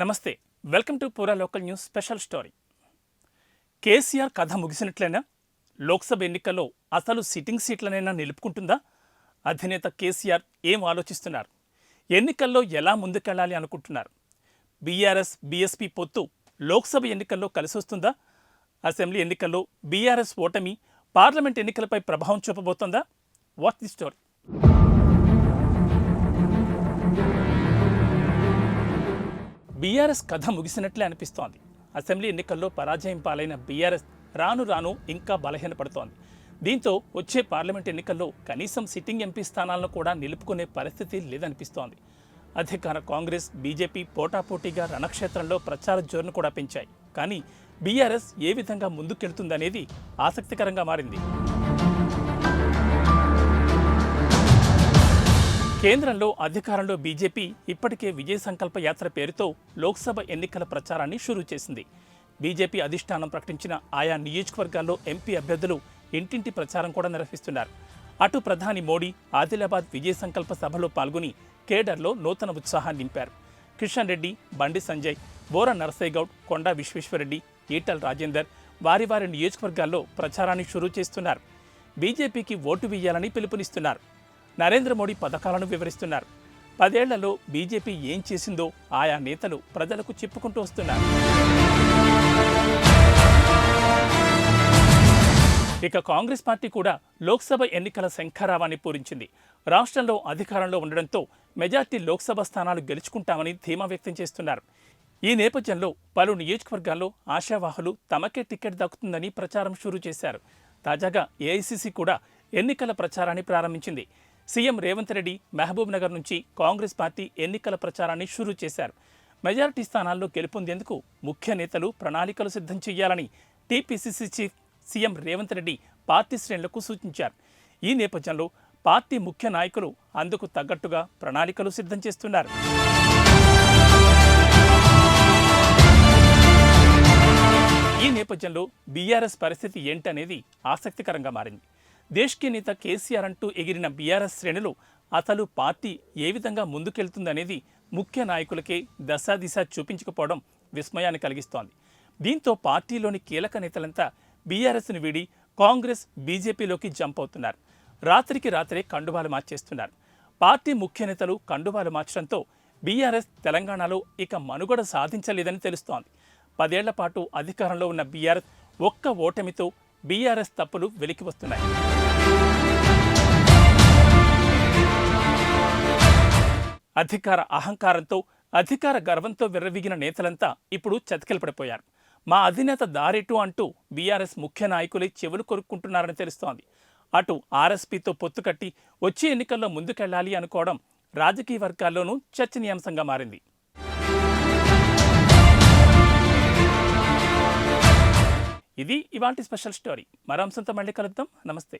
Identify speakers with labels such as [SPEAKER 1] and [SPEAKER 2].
[SPEAKER 1] నమస్తే, welcome to పూరా local news special story. KCR కథ ముగిసినట్లయినా లోక్సభ ఎన్నికల్లో అసలు సిట్టింగ్ సీట్లనైనా నిలుపుకుంటుందా? అధినేత కేసీఆర్ ఏం ఆలోచిస్తున్నారు? ఎన్నికల్లో ఎలా ముందుకెళ్లాలి అనుకుంటున్నారు? బీఆర్ఎస్ బీఎస్పీ పొత్తు లోక్సభ ఎన్నికల్లో కలిసొస్తుందా? అసెంబ్లీ ఎన్నికల్లో బీఆర్ఎస్ ఓటమి పార్లమెంట్ ఎన్నికలపై ప్రభావం చూపబోతోందా? What the story? బీఆర్ఎస్ కథ ముగిసినట్లే అనిపిస్తోంది. అసెంబ్లీ ఎన్నికల్లో పరాజయం పాలైన బీఆర్ఎస్ రాను రాను ఇంకా బలహీనపడుతోంది. దీంతో వచ్చే పార్లమెంట్ ఎన్నికల్లో కనీసం సిట్టింగ్ ఎంపీ స్థానాలను కూడా నిలుపుకునే పరిస్థితి లేదనిపిస్తోంది. అధికార కాంగ్రెస్ బీజేపీ పోటాపోటీగా రణక్షేత్రంలో ప్రచార జోరును కూడా పెంచాయి. కానీ బీఆర్ఎస్ ఏ విధంగా ముందుకెళ్తుందనేది ఆసక్తికరంగా మారింది. కేంద్రంలో అధికారంలో బీజేపీ ఇప్పటికే విజయ సంకల్ప యాత్ర పేరుతో లోక్సభ ఎన్నికల ప్రచారాన్ని షురూ చేసింది. బీజేపీ అధిష్టానం ప్రకటించిన ఆయా నియోజకవర్గాల్లో ఎంపీ అభ్యర్థులు ఇంటింటి ప్రచారం కూడా నిర్వహిస్తున్నారు. అటు ప్రధాని మోడీ ఆదిలాబాద్ విజయ సంకల్ప సభలో పాల్గొని కేడర్లో నూతన ఉత్సాహాన్ని నింపారు. కిషన్ రెడ్డి, బండి సంజయ్, బోర నరసయ్య గౌడ్, కొండా విశ్వేశ్వరరెడ్డి, ఈటల రాజేందర్ వారి వారి నియోజకవర్గాల్లో ప్రచారాన్ని షురూ చేస్తున్నారు. బీజేపీకి ఓటు వేయాలని పిలుపునిస్తున్నారు. నరేంద్ర మోడీ పథకాలను వివరిస్తున్నారు. 10 ఏళ్లలో బీజేపీ ఏం చేసిందో ఆయా నేతలు ప్రజలకు చెప్పుకుంటూ వస్తున్నారు. ఇక కాంగ్రెస్ పార్టీ కూడా లోక్సభ ఎన్నికల శంఖారావాన్ని పూరించింది. రాష్ట్రంలో అధికారంలో ఉండడంతో మెజార్టీ లోక్సభ స్థానాలు గెలుచుకుంటామని ధీమా వ్యక్తం చేస్తున్నారు. ఈ నేపథ్యంలో పలు నియోజకవర్గాల్లో ఆశావాహులు తమకే టికెట్ దక్కుతుందని ప్రచారం షురూ చేశారు. తాజాగా ఏఐసీసీ కూడా ఎన్నికల ప్రచారాన్ని ప్రారంభించింది. సీఎం రేవంత్ రెడ్డి మహబూబ్ నగర్ నుంచి కాంగ్రెస్ పార్టీ ఎన్నికల ప్రచారాన్ని షురూ చేశారు. మెజారిటీ స్థానాల్లో గెలుపొందేందుకు ముఖ్య నేతలు ప్రణాళికలు సిద్ధం చేయాలని TPCC chief CM Revanth Reddy party శ్రేణులకు సూచించారు. ఈ నేపథ్యంలో పార్టీ ముఖ్య నాయకులు అందుకు తగ్గట్టుగా ప్రణాళికలు సిద్ధం చేస్తున్నారు. ఈ నేపథ్యంలో బీఆర్ఎస్ పరిస్థితి ఏంటనేది ఆసక్తికరంగా మారింది. దేశ్కి నేత కేసీఆర్ అంటూ ఎగిరిన బీఆర్ఎస్ శ్రేణులు అసలు పార్టీ ఏ విధంగా ముందుకెళ్తుందనేది ముఖ్య నాయకులకే దశాదిశ చూపించకపోవడం విస్మయాన్ని కలిగిస్తోంది. దీంతో పార్టీలోని కీలక నేతలంతా బీఆర్ఎస్ను వీడి కాంగ్రెస్ బీజేపీలోకి జంప్ అవుతున్నారు. రాత్రికి రాత్రే కండువాలు మార్చేస్తున్నారు. పార్టీ ముఖ్య నేతలు కండువాలు మార్చడంతో బీఆర్ఎస్ తెలంగాణలో ఇక మనుగడ సాధించలేదని తెలుస్తోంది. 10 ఏళ్ల పాటు అధికారంలో ఉన్న బీఆర్ఎస్ ఒక్క ఓటమితో బీఆర్ఎస్ తప్పులు వెలికి వస్తున్నాయి. అధికార అహంకారంతో అధికార గర్వంతో విర్రవీగిన నేతలంతా ఇప్పుడు చతికిలపడిపోయారు. మా అధినేత దారెటు అంటూ బీఆర్ఎస్ ముఖ్య నాయకులే చెవులు కొరుక్కుంటున్నారని తెలుస్తోంది. అటు ఆర్ఎస్పీతో పొత్తు కట్టి వచ్చే ఎన్నికల్లో ముందుకెళ్లాలి అనుకోవడం రాజకీయ వర్గాల్లోనూ చర్చనీయాంశంగా మారింది. ఇది ఇవాల్టి స్పెషల్ స్టోరీ. మరో అంశంతో మళ్ళీ కలుద్దాం. నమస్తే.